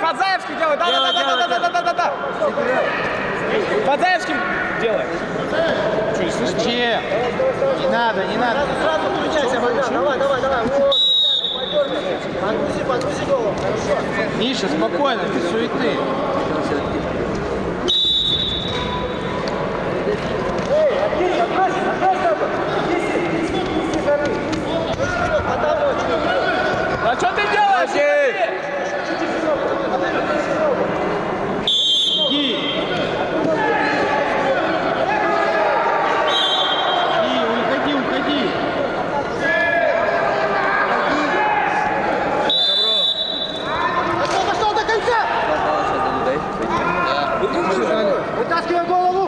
Подзаевский делай, да. Подзаевский делай. Что, не слышно? Зачем? Не надо. Сразу включайся, Богдан, давай. Вот. Подгрузи голову. Хорошо. Миша, спокойно, без суеты. Эй, отбрось ногу. А что ты делаешь? Иди. Уходи. Пошел до конца. Вытаскивай голову.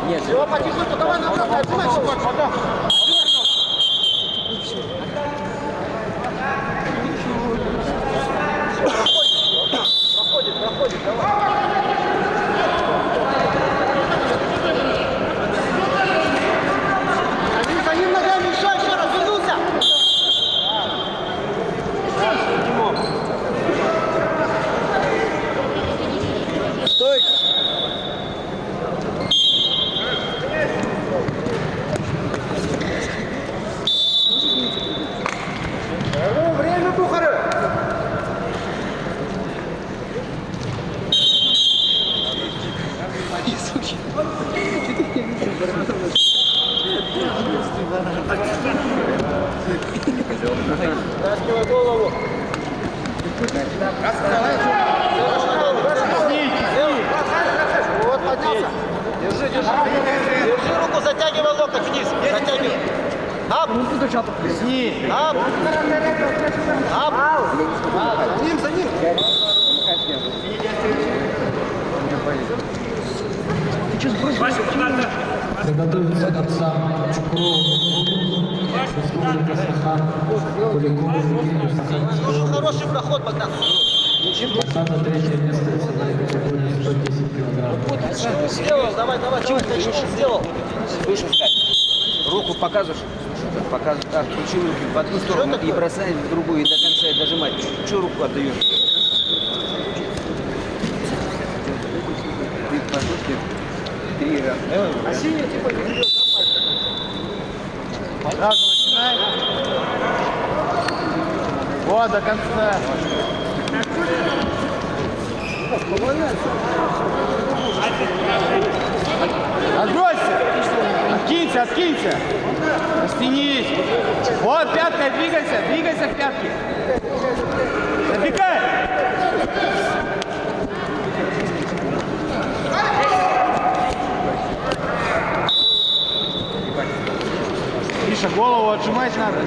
Нет. Все, потихоньку, давай направляй. Отжимай чуть-чуть. Проходит, давай. За ним ногами еще раз, вернулся. Стой! Время, Бухары. Вытаскивай голову. Вот, поднялся. Держи. Держи руку, затягивай локоть вниз. Затягивай. Ап. Ап. Ап. За ним. Приготовиться к отцам Чукрову, Республика Сахан, Куликову, Евгению Стахановскому. Хороший проход, Богдан. Посада третье место в весовой категории 110 килограмм. Сделал, давай, сделал. Слушай, руку показываешь? Показываешь, так, включи руки в одну сторону и бросай в другую, и до конца и дожимать. Чего руку отдаешь? Ты в подушке 3 раза. А синий типа не берет, Сразу начинай. Вот, до конца. Отбросься. Откинься. Растянись. Вот, пяткой двигайся к пятке. Забегай. Миша, голову отжимать надо.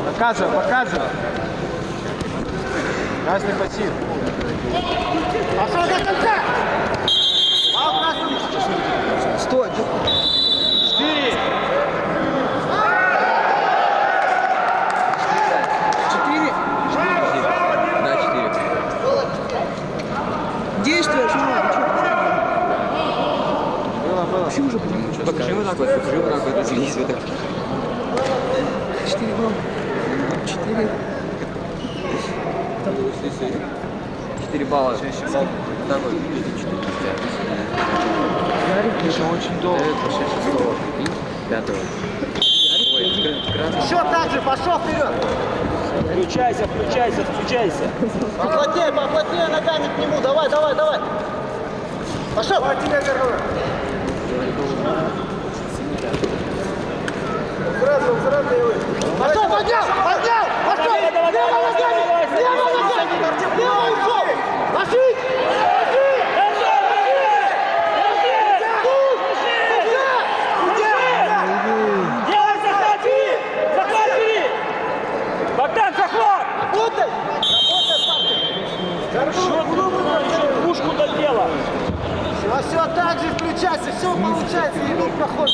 Показывай. Красный пассив. Пошел до конца. Стой! 4. 4? Да, 4. Действуешь, Было. Почему же? Покажи вот так вот, извинись, вот так. 4 балла. 4. 4 балла. 6 баллов. Так вот, 4. Миша очень долго. 5. Еще так же, пошел вперед. Включайся. Поплотнее ногами к нему. Давай. Пошел. Пошел, поднял. Пошел. Лево ногами. Лево ушел. Ложись. Богдан, захват! Работай, Пушку додела. все так же включайся, все получается, идут проходы.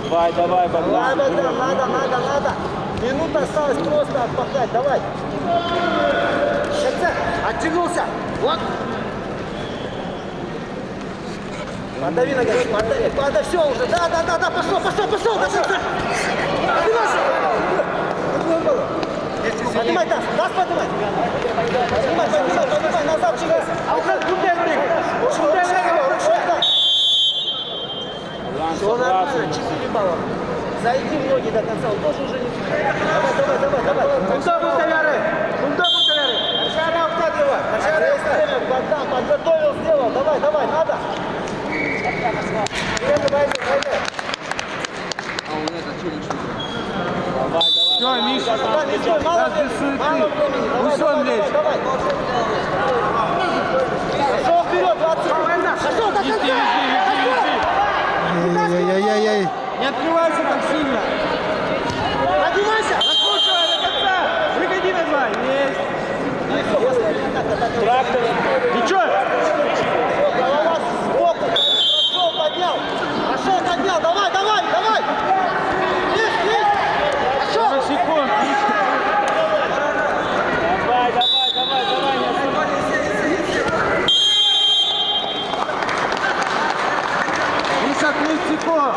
Давай, давай, Давай, Богдан. Богдан, надо. Минута осталась просто отпахать, давай. Сейчас, оттянулся. Вот. Подави ногами, подави, все уже. Да, пошел, до конца. Поднимай, Тас, поднимай. Поднимай, назад через. Все нормально, 4 балла. Зайди в ноги до конца, он тоже уже не... Давай. Есть время, Богдан, подготовил, сделал. Давай, надо. Время. А он этот челлендж Все, Миша, Мало без суеты. времени. Усён лезь. Давай. Пошел вперед, 20. Пошел до конца. Ай-яй-яй-яй. Не открывайся так сильно. Поднимайся. Накручивай до конца. Выходи на 2. Есть. Трактор. Ничего. Голова сбоку. Пошел, поднял. Давай. Есть. Пошел. 40 секунд. Давай, не останавливайся. Миша, 30 секунд.